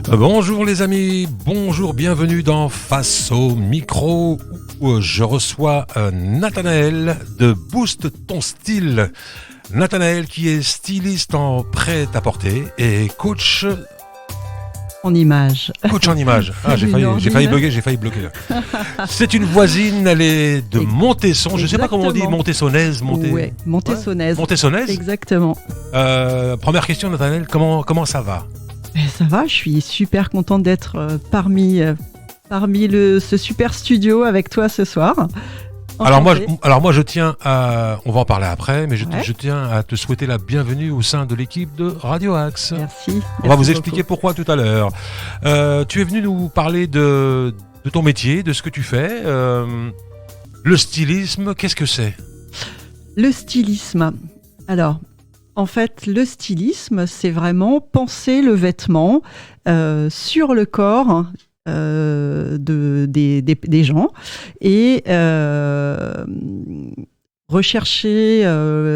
Bonjour les amis, bonjour, bienvenue dans Face au micro où je reçois Nathanaël de Boost ton style. Nathanaël qui est styliste en prêt-à-porter et coach en image. Coach en image. Ah, j'ai failli bloquer là. C'est une voisine, elle est de Montesson. Je ne sais pas comment on dit, montessonnaise. Ouais, montessonnaise. Montessonnaise. Exactement. Première question, Nathanaël, comment ça va? Ça va, je suis super contente d'être parmi ce super studio avec toi ce soir. Alors moi, je tiens à... On va en parler après, mais je tiens à te souhaiter la bienvenue au sein de l'équipe de Radio Axe. Merci. On va vous expliquer pourquoi tout à l'heure. Tu es venu nous parler de ton métier, de ce que tu fais. Le stylisme, qu'est-ce que c'est ? Le stylisme. Alors, en fait, le stylisme, c'est vraiment penser le vêtement sur le corps des gens et rechercher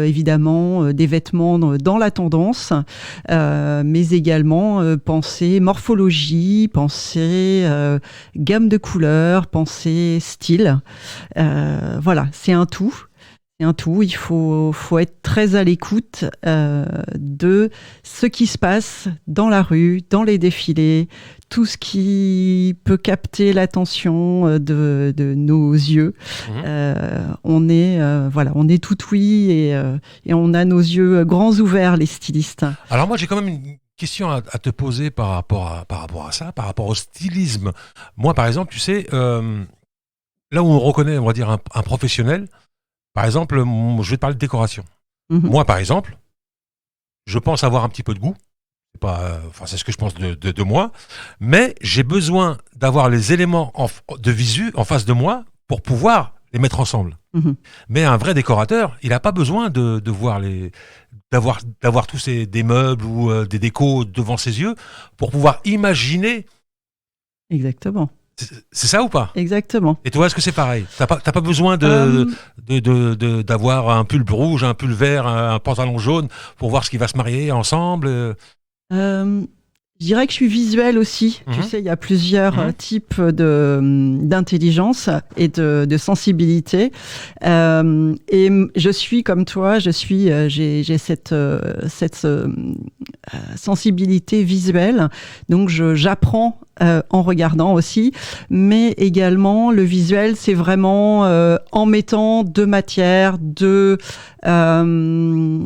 évidemment des vêtements dans la tendance, mais également penser morphologie, penser gamme de couleurs, penser style. Voilà, c'est un tout. Il faut être très à l'écoute de ce qui se passe dans la rue, dans les défilés, tout ce qui peut capter l'attention de nos yeux. On est tout oui et on a nos yeux grands ouverts, les stylistes. Alors moi, j'ai quand même une question à te poser par rapport à ça, par rapport au stylisme. Moi, par exemple, tu sais, là où on reconnaît, on va dire, un professionnel. Par exemple, je vais te parler de décoration. Moi, par exemple, je pense avoir un petit peu de goût. C'est ce que je pense de moi. Mais j'ai besoin d'avoir les éléments de visu en face de moi pour pouvoir les mettre ensemble. Mais un vrai décorateur, il n'a pas besoin de voir d'avoir tous des meubles ou des décos devant ses yeux pour pouvoir imaginer. Exactement. C'est ça ou pas ? Exactement. Et toi, est-ce que c'est pareil ? T'as pas besoin d'avoir un pull rouge, un pull vert, un pantalon jaune pour voir ce qui va se marier ensemble ? Je dirais que je suis visuelle aussi. Tu sais, il y a plusieurs types d'intelligence et de sensibilité. Et je suis comme toi, j'ai cette sensibilité visuelle. Donc, j'apprends en regardant aussi, mais également le visuel, c'est vraiment en mettant deux matières, deux formes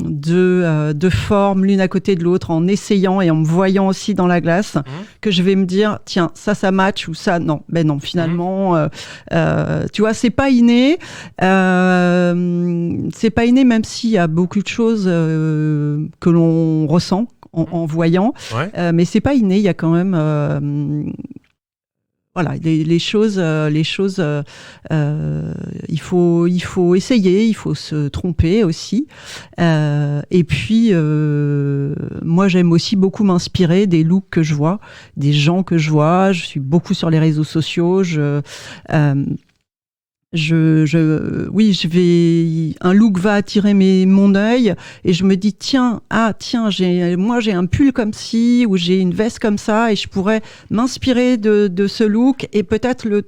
l'une à côté de l'autre, en essayant et en me voyant aussi dans la glace, que je vais me dire tiens, ça match ou ça non. Ben non, finalement, tu vois, c'est pas inné. C'est pas inné, même s'il y a beaucoup de choses que l'on ressent en voyant, mais c'est pas inné. Il y a quand même les choses, il faut essayer, il faut se tromper aussi. Et puis, moi, j'aime aussi beaucoup m'inspirer des looks que je vois, des gens que je vois. Je suis beaucoup sur les réseaux sociaux. Un look va attirer mon œil et je me dis tiens, j'ai un pull comme ci ou j'ai une veste comme ça et je pourrais m'inspirer de ce look et peut-être le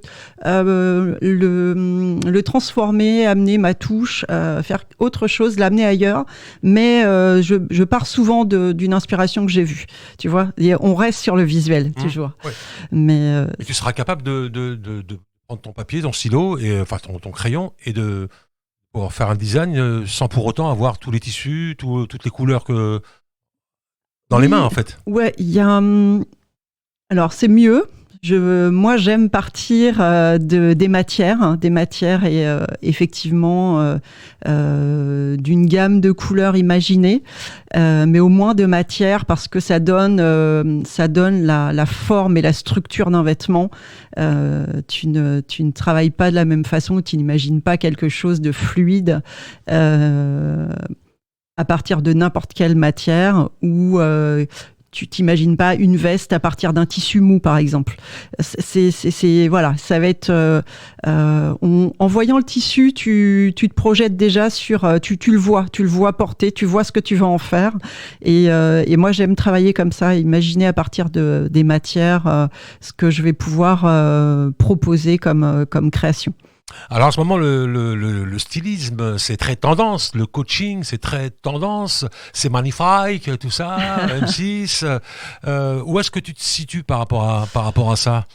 transformer, amener ma touche, faire autre chose, l'amener ailleurs. Mais je pars souvent d'une inspiration que j'ai vue. Tu vois, on reste sur le visuel toujours. Ouais. Mais tu seras capable de prendre ton papier, ton stylo, ton crayon, et de pouvoir faire un design sans pour autant avoir tous les tissus, toutes les couleurs dans les mains, en fait. Ouais, il y a... Alors, c'est mieux. Moi, j'aime partir des matières et effectivement d'une gamme de couleurs imaginées, mais au moins de matières parce que ça donne la forme et la structure d'un vêtement. Tu ne travailles pas de la même façon, tu n'imagines pas quelque chose de fluide à partir de n'importe quelle matière ou tu t'imagines pas une veste à partir d'un tissu mou, par exemple. Voilà, ça va être en voyant le tissu, tu te projettes déjà sur, tu le vois porter, tu vois ce que tu vas en faire. Et moi, j'aime travailler comme ça, imaginer à partir des matières ce que je vais pouvoir proposer comme création. Alors en ce moment, le stylisme, c'est très tendance. Le coaching, c'est très tendance. C'est magnifique, tout ça. M6. Où est-ce que tu te situes par rapport à ça?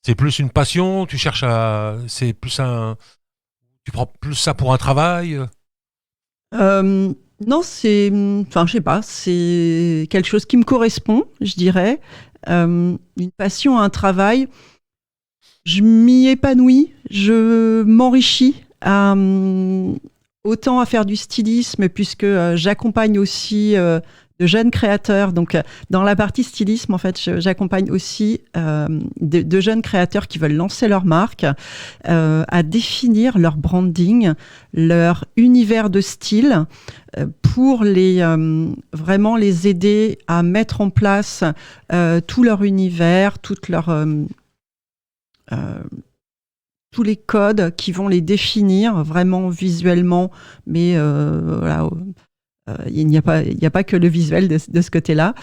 C'est plus une passion. Tu cherches à. C'est plus un. Tu prends plus ça pour un travail. Non, enfin, je sais pas, c'est quelque chose qui me correspond, je dirais. Une passion, un travail. Je m'y épanouis, je m'enrichis autant à faire du stylisme puisque j'accompagne aussi de jeunes créateurs. Donc dans la partie stylisme, en fait, j'accompagne aussi de jeunes créateurs qui veulent lancer leur marque, à définir leur branding, leur univers de style pour vraiment les aider à mettre en place tout leur univers, tous les codes qui vont les définir vraiment visuellement, mais voilà, il n'y a pas que le visuel de ce côté-là.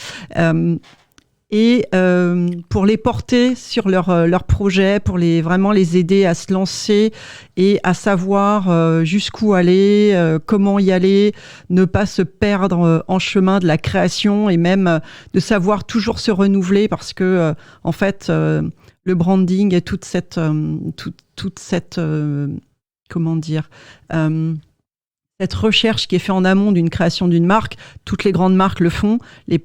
Pour les porter sur leur projet, pour vraiment les aider à se lancer et à savoir jusqu'où aller, comment y aller, ne pas se perdre en chemin de la création et même de savoir toujours se renouveler parce que en fait le branding et toute cette comment dire cette recherche qui est faite en amont d'une création d'une marque, toutes les grandes marques le font, les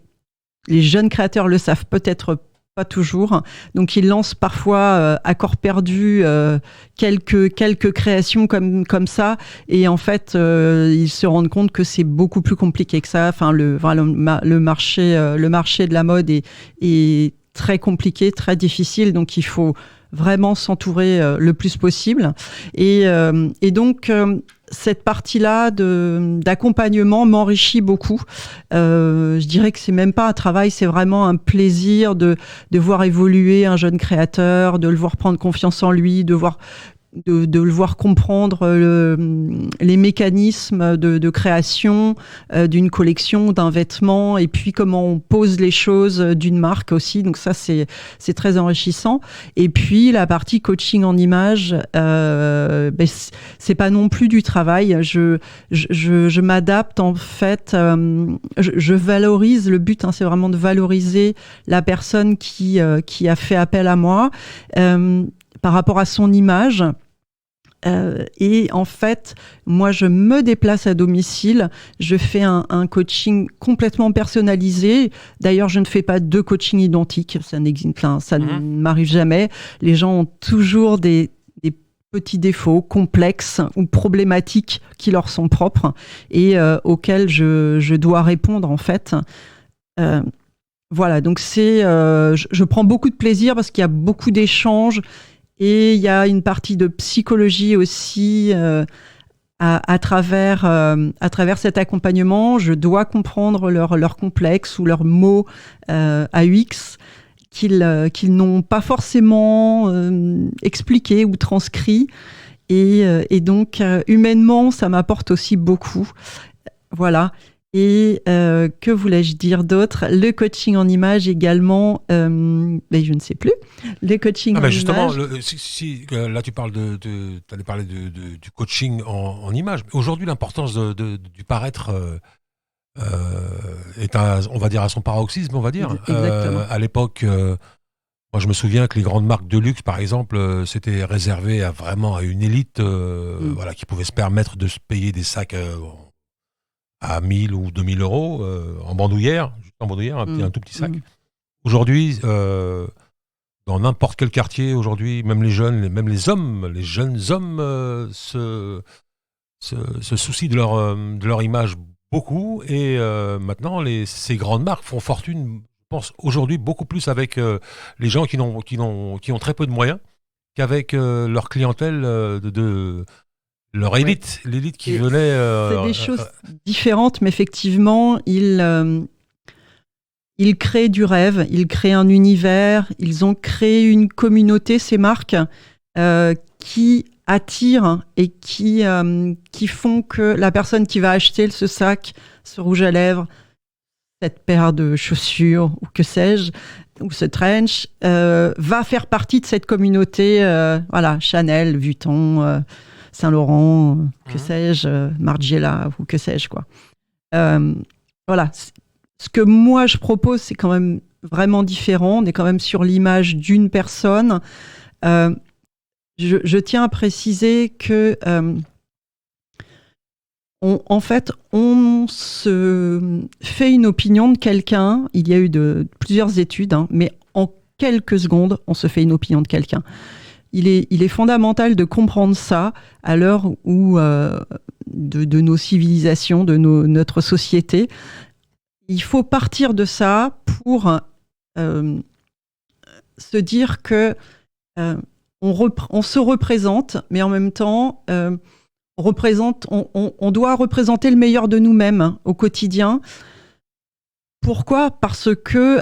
jeunes créateurs le savent peut-être pas toujours, donc ils lancent parfois à corps perdu quelques créations comme ça, et en fait ils se rendent compte que c'est beaucoup plus compliqué que ça. Enfin le marché de la mode est très compliqué, très difficile, donc il faut vraiment s'entourer le plus possible. Et donc, cette partie-là d'accompagnement m'enrichit beaucoup. Je dirais que c'est même pas un travail, c'est vraiment un plaisir de voir évoluer un jeune créateur, de le voir prendre confiance en lui, de le voir comprendre les mécanismes de création d'une collection, d'un vêtement, et puis comment on pose les choses d'une marque aussi. Donc ça, c'est très enrichissant. Et puis la partie coaching en images, c'est pas non plus du travail. Je m'adapte en fait. Je valorise. Le but, c'est vraiment de valoriser la personne qui a fait appel à moi. Par rapport à son image. Et en fait, moi, je me déplace à domicile, je fais un coaching complètement personnalisé. D'ailleurs, je ne fais pas deux coachings identiques, ça ne m'arrive jamais. Les gens ont toujours des petits défauts complexes ou problématiques qui leur sont propres et auxquels je dois répondre, en fait. Voilà, donc je prends beaucoup de plaisir parce qu'il y a beaucoup d'échanges. Et il y a une partie de psychologie aussi à travers cet accompagnement. Je dois comprendre leurs complexes ou leurs mots AUX qu'ils n'ont pas forcément expliqués ou transcrits. Et donc, humainement, ça m'apporte aussi beaucoup. Voilà. Et que voulais-je dire d'autre? Le coaching en image également, mais je ne sais plus. Le coaching en justement, image. Là tu parles tu allais parler du coaching en image. Aujourd'hui, l'importance du paraître est on va dire à son paroxysme, on va dire. À l'époque, moi je me souviens que les grandes marques de luxe, par exemple, c'était réservé vraiment à une élite, voilà, qui pouvait se permettre de se payer des sacs à 1000 ou 2000 euros en bandoulière, un tout petit sac. Aujourd'hui, dans n'importe quel quartier, aujourd'hui, même les jeunes, même les jeunes hommes se soucient de leur image beaucoup. Et maintenant, ces grandes marques font fortune, je pense, aujourd'hui, beaucoup plus avec les gens qui ont très peu de moyens qu'avec leur clientèle leur élite, l'élite qui venait... c'est des choses différentes, mais effectivement, ils créent du rêve, ils créent un univers, ils ont créé une communauté, ces marques, qui attirent et qui font que la personne qui va acheter ce sac, ce rouge à lèvres, cette paire de chaussures ou que sais-je, ou ce trench, va faire partie de cette communauté, voilà, Chanel, Vuitton, Saint-Laurent, que sais-je, Margiela ou que sais-je, quoi. Voilà. Ce que moi je propose, c'est quand même vraiment différent. On est quand même sur l'image d'une personne. Je tiens à préciser que on se fait une opinion de quelqu'un. Il y a eu plusieurs études, mais en quelques secondes, on se fait une opinion de quelqu'un. Il est fondamental de comprendre ça à l'heure où de nos civilisations, de notre société. Il faut partir de ça pour se dire que on se représente, mais en même temps, on doit représenter le meilleur de nous-mêmes au quotidien. Pourquoi ? Parce que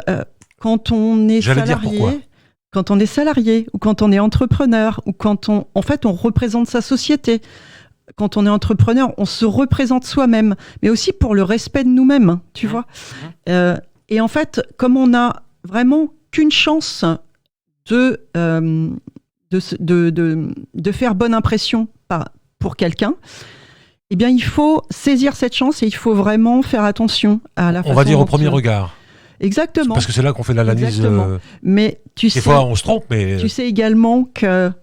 quand on est salarié, ou quand on est entrepreneur, ou quand on représente sa société. Quand on est entrepreneur, on se représente soi-même, mais aussi pour le respect de nous-mêmes, tu vois. Et en fait, comme on n'a vraiment qu'une chance de faire bonne impression pour quelqu'un, eh bien, il faut saisir cette chance et il faut vraiment faire attention à la façon. On va dire au premier regard. Exactement. Parce que c'est là qu'on fait l'analyse. Mais des fois, on se trompe, mais tu sais également qu'on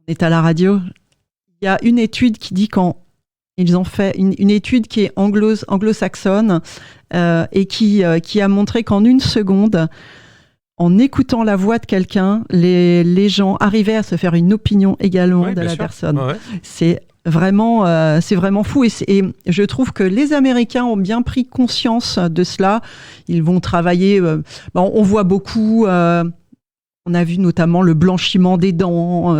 est à la radio. Il y a une étude qui dit ils ont fait une étude qui est anglo-saxonne et qui a montré qu'en une seconde, en écoutant la voix de quelqu'un, les gens arrivaient à se faire une opinion également de la personne. Ouais. C'est vraiment fou. Et je trouve que les Américains ont bien pris conscience de cela. Ils vont travailler. On voit beaucoup. On a vu notamment le blanchiment des dents.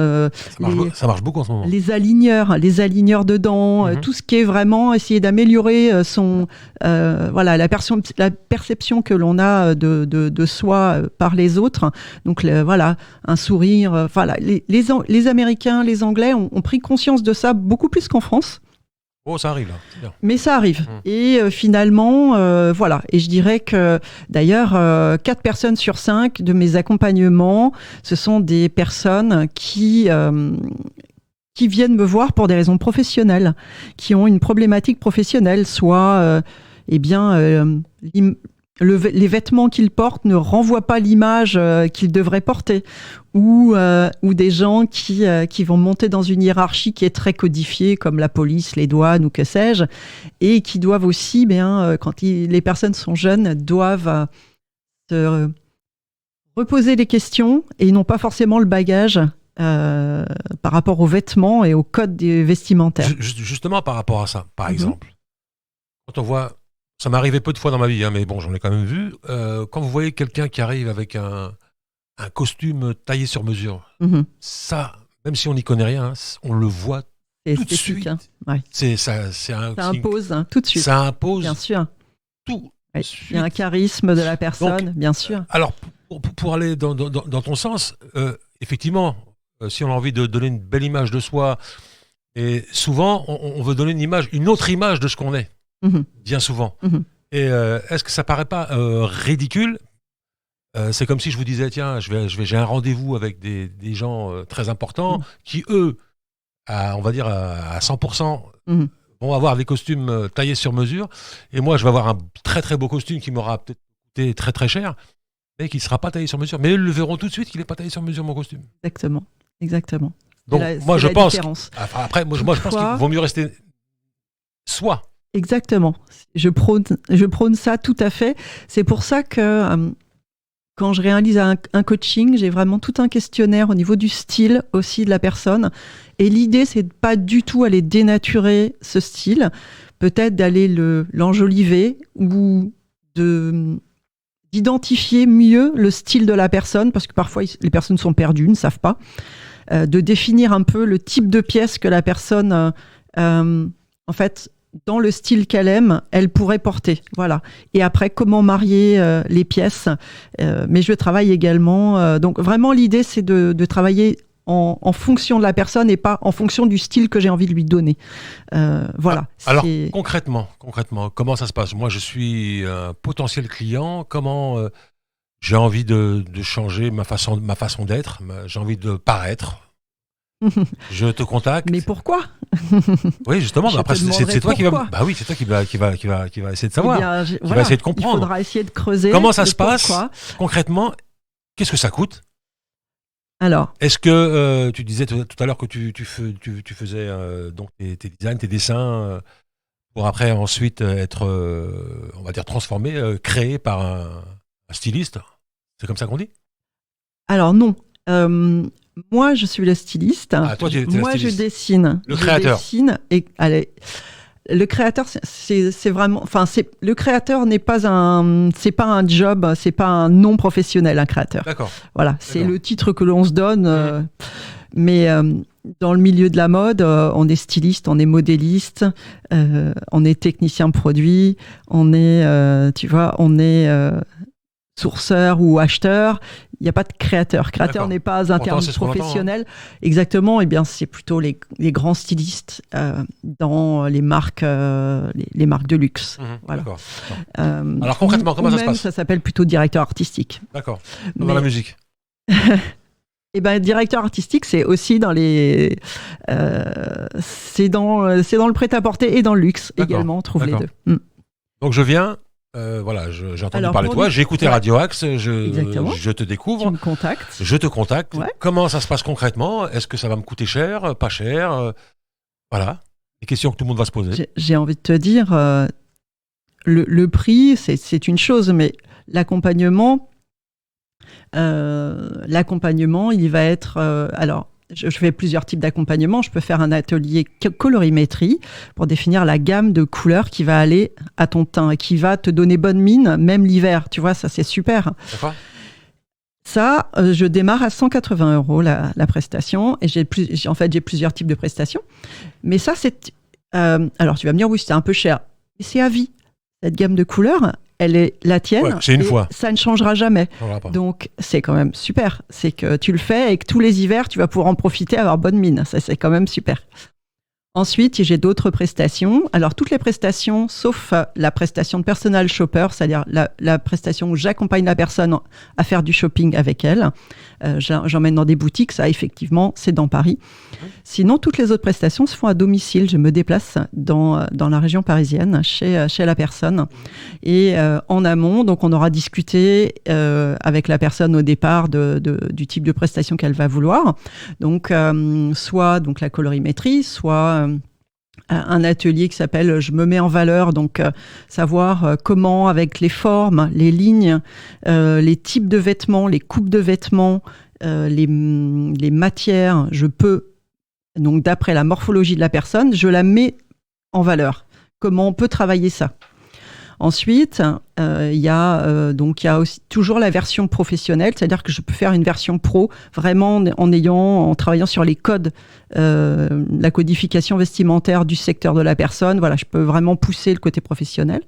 Ça marche beaucoup en ce moment. Les aligneurs de dents, tout ce qui est vraiment essayer d'améliorer la perception que l'on a de soi par les autres. Donc un sourire. Les Américains, les Anglais ont pris conscience de ça beaucoup plus qu'en France. Oh, ça arrive là. C'est bien. Mais ça arrive. Et finalement, Et je dirais que d'ailleurs, 4 personnes sur 5 de mes accompagnements, ce sont des personnes qui viennent me voir pour des raisons professionnelles, qui ont une problématique professionnelle, soit les vêtements qu'ils portent ne renvoient pas l'image qu'ils devraient porter, ou des gens qui vont monter dans une hiérarchie qui est très codifiée, comme la police, les douanes ou que sais-je, et qui doivent aussi, quand les personnes sont jeunes, doivent se reposer des questions et n'ont pas forcément le bagage par rapport aux vêtements et au code des vestimentaires. Justement par rapport à ça, par exemple, quand on voit... Ça m'est arrivé peu de fois dans ma vie, mais bon, j'en ai quand même vu. Quand vous voyez quelqu'un qui arrive avec un costume taillé sur mesure, ça, même si on n'y connaît rien, on le voit tout de suite. Hein. Ouais. Ça impose tout de suite. Ça impose, bien sûr. Tout. Ouais. Il y a un charisme de la personne, bien sûr. Alors, pour aller dans ton sens, effectivement, si on a envie de donner une belle image de soi, et souvent, on veut donner une autre image de ce qu'on est. Bien souvent. Et est-ce que ça paraît pas ridicule ? C'est comme si je vous disais, tiens, j'ai un rendez-vous avec des gens très importants qui, eux, on va dire à 100%, vont avoir des costumes taillés sur mesure. Et moi, je vais avoir un très très beau costume qui m'aura peut-être coûté très très cher, mais qui ne sera pas taillé sur mesure. Mais ils le verront tout de suite qu'il n'est pas taillé sur mesure, mon costume. Exactement. Donc, moi, je pense... Après, moi, je pense qu'il vaut mieux rester soi. Exactement. Je prône ça tout à fait. C'est pour ça que quand je réalise un coaching, j'ai vraiment tout un questionnaire au niveau du style aussi de la personne. Et l'idée, c'est de pas du tout aller dénaturer ce style, peut-être d'aller l'enjoliver ou d'identifier mieux le style de la personne, parce que parfois les personnes sont perdues, ne savent pas, de définir un peu le type de pièce que la personne dans le style qu'elle aime, elle pourrait porter. Voilà. Et après, comment marier les pièces. Mais je travaille également. Donc vraiment, l'idée, c'est de travailler en fonction de la personne et pas en fonction du style que j'ai envie de lui donner. Voilà. Alors, concrètement, comment ça se passe? Moi, je suis un potentiel client. Comment j'ai envie de changer ma façon d'être? J'ai envie de paraître. Je te contacte. Mais pourquoi? Oui, justement. Après, c'est toi qui va. Bah oui, c'est toi qui va essayer de savoir, qui va essayer de comprendre. Il faudra essayer de creuser. Comment ça se passe concrètement? Qu'est-ce que ça coûte? Alors, est-ce que tu disais tout à l'heure que tu faisais donc tes designs, tes dessins pour après ensuite être, on va dire, transformés, créés par un styliste? C'est comme ça qu'on dit? Alors non. Moi, je suis le styliste. Ah, toi, moi, je dessine. Le créateur. Je dessine et allez. Le créateur, c'est vraiment, enfin, le créateur n'est pas c'est pas un job, c'est pas un nom professionnel, un créateur. D'accord. Voilà, c'est le titre que l'on se donne. Mais dans le milieu de la mode, on est styliste, on est modéliste, on est technicien produit, on est, tu vois, on est sourceur ou acheteur. Il n'y a pas de créateur. Créateur n'est pas un terme professionnel. Exactement. Eh bien, c'est plutôt les grands stylistes dans les marques de luxe. Voilà. D'accord. Alors concrètement, comment ça se passe? Ça s'appelle plutôt directeur artistique. D'accord. Dans la musique. Eh ben, directeur artistique, c'est aussi dans les, c'est dans le prêt-à-porter et dans le luxe également. On trouve les deux. Donc je viens. Voilà, j'ai entendu parler de toi, j'ai écouté Radio Axe, je te découvre. Tu me contactes. Je te contacte. Ouais. Comment ça se passe concrètement? Est-ce que ça va me coûter cher, pas cher? Voilà, les questions que tout le monde va se poser. J'ai envie de te dire, le prix, c'est une chose, mais l'accompagnement, il va être... alors, je fais plusieurs types d'accompagnement. Je peux faire un atelier colorimétrie pour définir la gamme de couleurs qui va aller à ton teint et qui va te donner bonne mine, même l'hiver. Tu vois, ça, c'est super. D'accord. Ça, je démarre à 180 € la prestation. Et j'ai plusieurs types de prestations. Mais ça, c'est... alors, tu vas me dire, oui, c'est un peu cher. Mais c'est à vie. Cette gamme de couleurs, elle est la tienne. Ouais, c'est une fois. Ça ne changera jamais. Donc, c'est quand même super. C'est que tu le fais et que tous les hivers, tu vas pouvoir en profiter, avoir bonne mine. Ça, c'est quand même super. Ensuite, j'ai d'autres prestations. Alors, toutes les prestations, sauf la prestation de personal shopper, c'est-à-dire la prestation où j'accompagne la personne à faire du shopping avec elle. J'emmène dans des boutiques, ça, effectivement, c'est dans Paris. Sinon, toutes les autres prestations se font à domicile. Je me déplace dans la région parisienne, chez la personne. Et en amont, donc, on aura discuté avec la personne au départ du type de prestation qu'elle va vouloir. Donc, soit donc, la colorimétrie, soit un atelier qui s'appelle « Je me mets en valeur », donc savoir comment, avec les formes, les lignes, les types de vêtements, les coupes de vêtements, les matières, je peux, donc d'après la morphologie de la personne, je la mets en valeur. Comment on peut travailler ça? Ensuite, il y a aussi toujours la version professionnelle, c'est-à-dire que je peux faire une version pro vraiment en travaillant sur les codes, la codification vestimentaire du secteur de la personne. Voilà, je peux vraiment pousser le côté professionnel.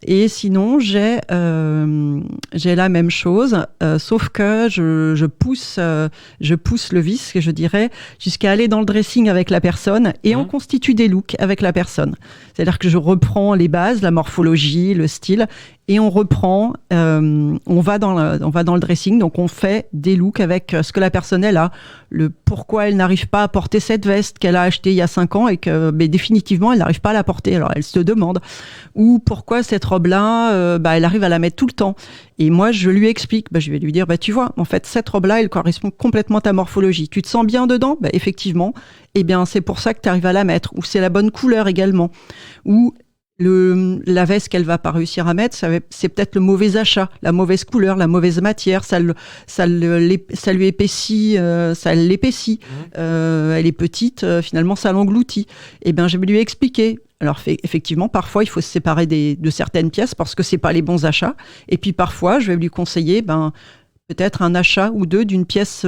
Et sinon, j'ai la même chose, sauf que je pousse le vis, je dirais, jusqu'à aller dans le dressing avec la personne et on constitue des looks avec la personne. C'est-à-dire que je reprends les bases, la morphologie, le style, et on reprend, on va dans le dressing, donc on fait des looks avec ce que la personne elle a, le pourquoi elle n'arrive pas à porter cette veste qu'elle a achetée il y a 5 ans et que définitivement elle n'arrive pas à la porter, alors elle se demande, ou pourquoi cette robe-là, elle arrive à la mettre tout le temps. Et moi je lui explique, je vais lui dire, tu vois, en fait cette robe-là elle correspond complètement à ta morphologie, tu te sens bien dedans? Effectivement, eh bien c'est pour ça que tu arrives à la mettre, ou c'est la bonne couleur également, ou la veste qu'elle va pas réussir à mettre, c'est peut-être le mauvais achat, la mauvaise couleur, la mauvaise matière, ça lui épaissit, ça l'épaissit. Elle est petite, finalement ça l'engloutit. Et je vais lui expliquer. Alors effectivement, parfois il faut se séparer de certaines pièces parce que c'est pas les bons achats. Et puis parfois, je vais lui conseiller, peut-être un achat ou deux d'une pièce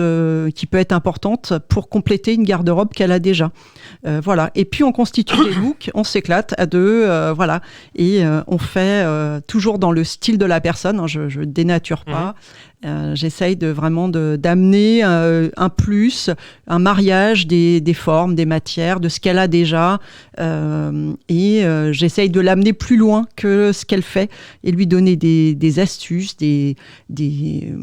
qui peut être importante pour compléter une garde-robe qu'elle a déjà. Voilà. Et puis on constitue des looks, on s'éclate à deux, voilà. Et on fait toujours dans le style de la personne. Hein, je dénature pas. J'essaye d'amener un plus, un mariage des formes, des matières, de ce qu'elle a déjà, et j'essaye de l'amener plus loin que ce qu'elle fait et lui donner des astuces,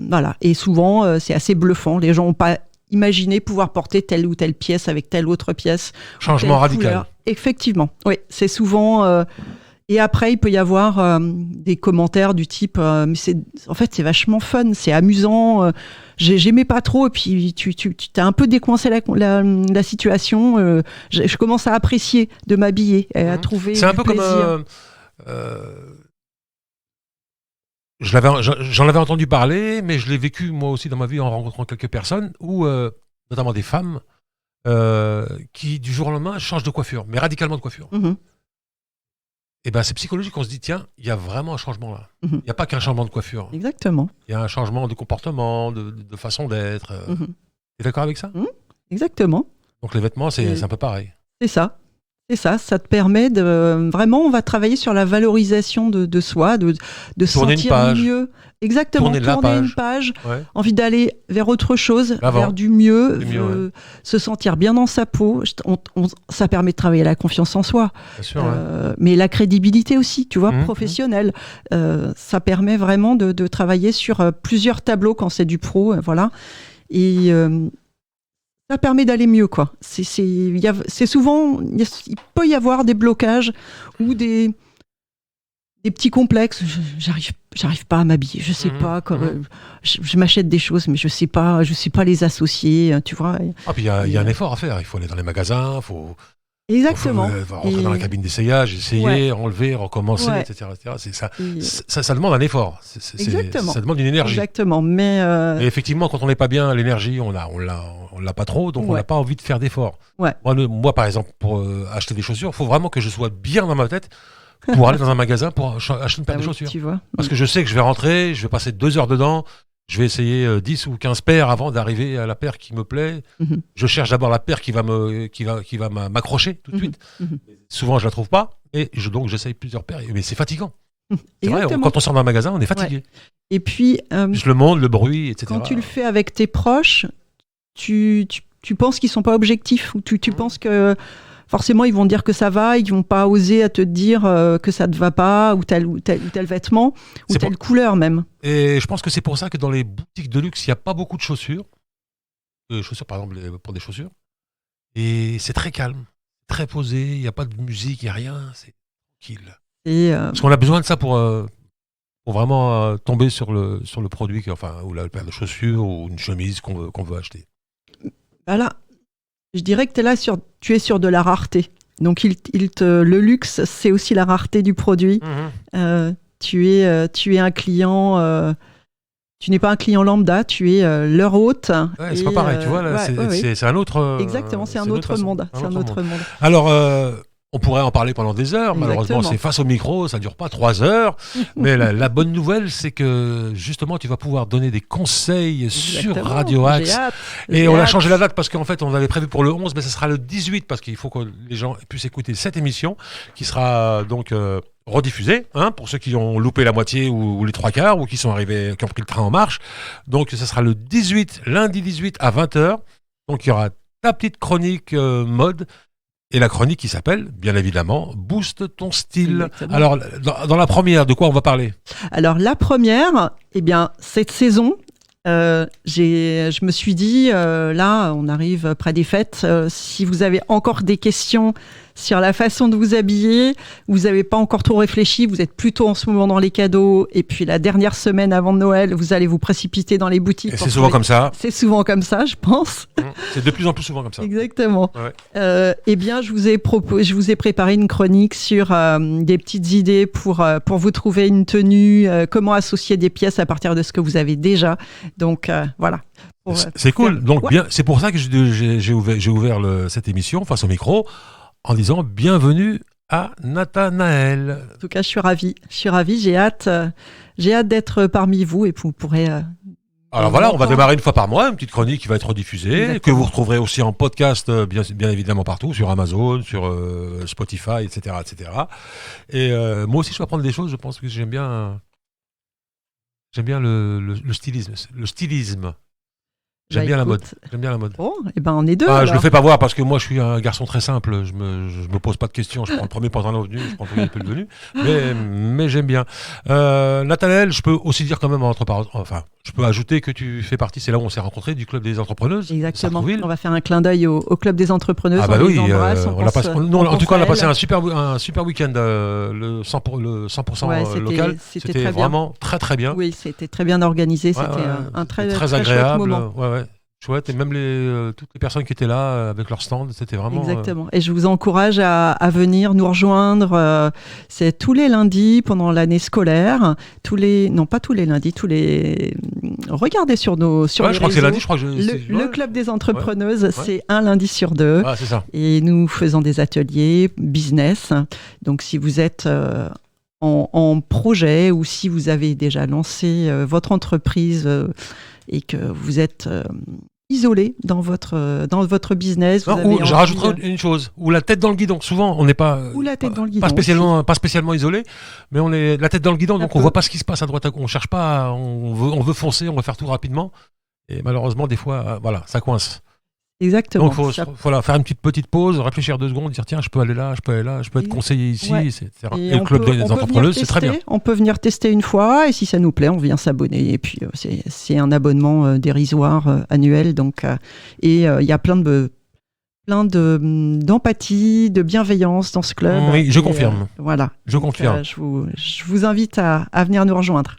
voilà. Et souvent c'est assez bluffant. Les gens n'ont pas imaginé pouvoir porter telle ou telle pièce avec telle autre pièce. Changement radical. Couleur. Effectivement, oui, c'est souvent. Et après, il peut y avoir des commentaires du type mais c'est vachement fun, c'est amusant. J'aimais pas trop, et puis tu t'as un peu décoincé la situation. Je commence à apprécier de m'habiller et à trouver c'est un du peu plaisir. J'en avais entendu parler, mais je l'ai vécu moi aussi dans ma vie en rencontrant quelques personnes, où notamment des femmes qui du jour au lendemain changent de coiffure, mais radicalement de coiffure. Et ben c'est psychologique, on se dit tiens, il y a vraiment un changement là. Il n'y a pas qu'un changement de coiffure. Exactement. Il y a un changement de comportement, de façon d'être. Tu es d'accord avec ça? Exactement. Donc les vêtements, c'est un peu pareil. C'est ça. C'est ça, ça te permet de... Vraiment, on va travailler sur la valorisation de soi, de se sentir mieux. Exactement, tourner une page, envie d'aller vers autre chose, vers du mieux, se sentir bien dans sa peau. Ça permet de travailler la confiance en soi. Bien sûr, mais la crédibilité aussi, tu vois, professionnelle. Ça permet vraiment de travailler sur plusieurs tableaux quand c'est du pro, voilà. Et... ça permet d'aller mieux, quoi. C'est souvent, il peut y avoir des blocages ou des petits complexes. J'arrive pas à m'habiller. Je sais pas. Je m'achète des choses, mais je sais pas les associer. Tu vois. Ah, puis il y a un effort à faire. Il faut aller dans les magasins. Exactement. Faut rentrer dans la cabine d'essayage, essayer, enlever, recommencer, etc. Ça demande un effort. Exactement. Ça demande une énergie. Exactement. Mais et effectivement, quand on n'est pas bien, l'énergie, on l'a pas trop, donc on n'a pas envie de faire d'efforts. Moi, par exemple, pour acheter des chaussures, il faut vraiment que je sois bien dans ma tête pour aller dans un magasin pour acheter une paire de chaussures. Tu vois. Parce que je sais que je vais rentrer, je vais passer 2 heures dedans. Je vais essayer 10 ou 15 paires avant d'arriver à la paire qui me plaît. Je cherche d'abord la paire qui va m'accrocher tout de suite. Souvent, je la trouve pas. Et donc, j'essaye plusieurs paires. Mais c'est fatigant. C'est vrai, quand on sort d'un magasin, on est fatigué. Et puis... Juste le monde, le bruit, etc. Quand tu le fais avec tes proches, tu penses qu'ils sont pas objectifs. Ou tu penses que... Forcément, ils vont dire que ça va, ils vont pas oser à te dire que ça te va pas, ou tel vêtement, ou telle couleur même. Et je pense que c'est pour ça que dans les boutiques de luxe, il n'y a pas beaucoup de chaussures. Chaussures, par exemple, pour des chaussures. Et c'est très calme, très posé, il n'y a pas de musique, il n'y a rien, c'est tranquille. Parce qu'on a besoin de ça pour vraiment tomber sur le produit, ou la paire de chaussures, ou une chemise qu'on veut acheter. Voilà. Je dirais que tu es sur de la rareté. Donc, le luxe, c'est aussi la rareté du produit. Tu es un client... tu n'es pas un client lambda, tu es leur hôte. Ouais, c'est pas pareil, tu vois. Là, c'est un autre... Exactement, c'est un autre monde. Alors... on pourrait en parler pendant des heures. Exactement. Malheureusement, c'est face au micro, ça ne dure pas 3 heures. Mais la bonne nouvelle, c'est que justement, tu vas pouvoir donner des conseils sur Radio Axe. Et on a changé la date parce qu'en fait, on avait prévu pour le 11, mais ce sera le 18 parce qu'il faut que les gens puissent écouter cette émission qui sera donc rediffusée pour ceux qui ont loupé la moitié ou les 3/4 ou qui sont arrivés, qui ont pris le train en marche. Donc, ce sera le 18, lundi 18 à 20h. Donc, il y aura ta petite chronique mode. Et la chronique qui s'appelle, bien évidemment, Booste ton style. Exactement. Alors, dans la première, de quoi on va parler? Alors, la première, cette saison, je me suis dit, là, on arrive près des fêtes. Si vous avez encore des questions sur la façon de vous habiller, vous n'avez pas encore trop réfléchi, vous êtes plutôt en ce moment dans les cadeaux, et puis la dernière semaine avant Noël, vous allez vous précipiter dans les boutiques. Et c'est souvent comme ça. C'est souvent comme ça, je pense. C'est de plus en plus souvent comme ça. Exactement. Ouais. Je vous ai préparé une chronique sur des petites idées pour vous trouver une tenue, comment associer des pièces à partir de ce que vous avez déjà. Donc, voilà. C'est cool. Donc, bien, c'est pour ça que j'ai ouvert cette émission face au micro en disant bienvenue à Nathanaël. En tout cas, je suis ravie. J'ai hâte d'être parmi vous et vous pourrez Alors voilà, on va démarrer une fois par mois, une petite chronique qui va être diffusée, Exactement. que vous retrouverez aussi en podcast, bien évidemment partout, sur Amazon, sur Spotify, etc., etc. Et moi aussi, je vais apprendre des choses. Je pense que j'aime bien le stylisme. Le stylisme. J'aime bien la mode. J'aime bien la mode. Bon, et ben on est deux. Je le fais pas voir parce que moi je suis un garçon très simple. Je me pose pas de questions. Je prends le premier pantalon venu, je prends le premier peu le venu. Mais j'aime bien. Nathanaël, je peux aussi dire quand même entre parenthèses, enfin, je peux ajouter que tu fais partie. C'est là où on s'est rencontrés, du club des entrepreneuses. Exactement. On va faire un clin d'œil au club des entrepreneuses. Ah bah on oui. les embrasse, En tout cas, on a passé un super week-end. Le 100% local. C'était vraiment très très bien. Oui, c'était très bien organisé. C'était un très agréable. Chouette moment. Ouais. Chouette, et même toutes les personnes qui étaient là avec leur stand, c'était vraiment... Exactement. Et je vous encourage à venir nous rejoindre. C'est tous les lundis pendant l'année scolaire. Non, pas tous les lundis, regardez sur les réseaux. Je crois que c'est lundi. Le club des entrepreneuses, c'est un lundi sur deux. Ah, c'est ça. Et nous faisons des ateliers business. Donc, si vous êtes... en projet, ou si vous avez déjà lancé votre entreprise et que vous êtes isolé dans votre business. Je rajouterais une chose, ou la tête dans le guidon. Souvent, on n'est pas, pas spécialement isolé, mais on est la tête dans le guidon, donc on voit pas ce qui se passe à droite à gauche. On cherche pas, on veut foncer, on veut faire tout rapidement, et malheureusement, des fois, ça coince. Exactement. Donc, il faire une petite pause, réfléchir 2 secondes, dire tiens, je peux aller là, je peux être conseillé ici, etc. Et le club des entrepreneuses, c'est très bien. On peut venir tester une fois, et si ça nous plaît, on vient s'abonner. Et puis, c'est un abonnement dérisoire annuel. Donc, il y a plein d'empathie, de bienveillance dans ce club. Oui, je confirme. Voilà. Je confirme. Je vous invite à venir nous rejoindre.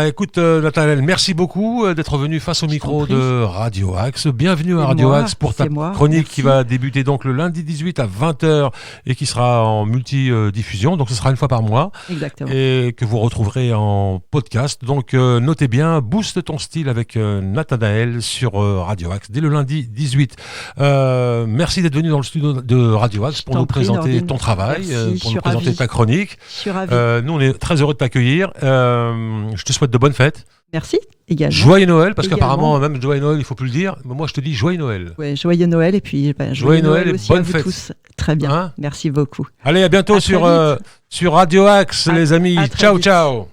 Écoute, Nathanaël, merci beaucoup d'être venu face au micro de Radio Axe. Bienvenue à Radio Axe pour ta chronique qui va débuter donc le lundi 18 à 20h et qui sera en multi-diffusion. Donc ce sera une fois par mois. Exactement. Et que vous retrouverez en podcast. Donc notez bien, booste ton style avec Nathanaël sur Radio Axe dès le lundi 18. Merci d'être venu dans le studio de Radio Axe pour nous présenter ton travail, pour nous présenter ta chronique. Je suis ravie. Nous, on est très heureux de t'accueillir. Je te souhaite de bonnes fêtes. Merci, également. Joyeux Noël, parce qu'apparemment, même joyeux Noël, il ne faut plus le dire. Mais moi, je te dis joyeux Noël. Oui, joyeux Noël, et puis joyeux Noël aussi à vous tous. Très bien, merci beaucoup. Allez, à bientôt sur Radio Axe, les amis. Ciao, ciao.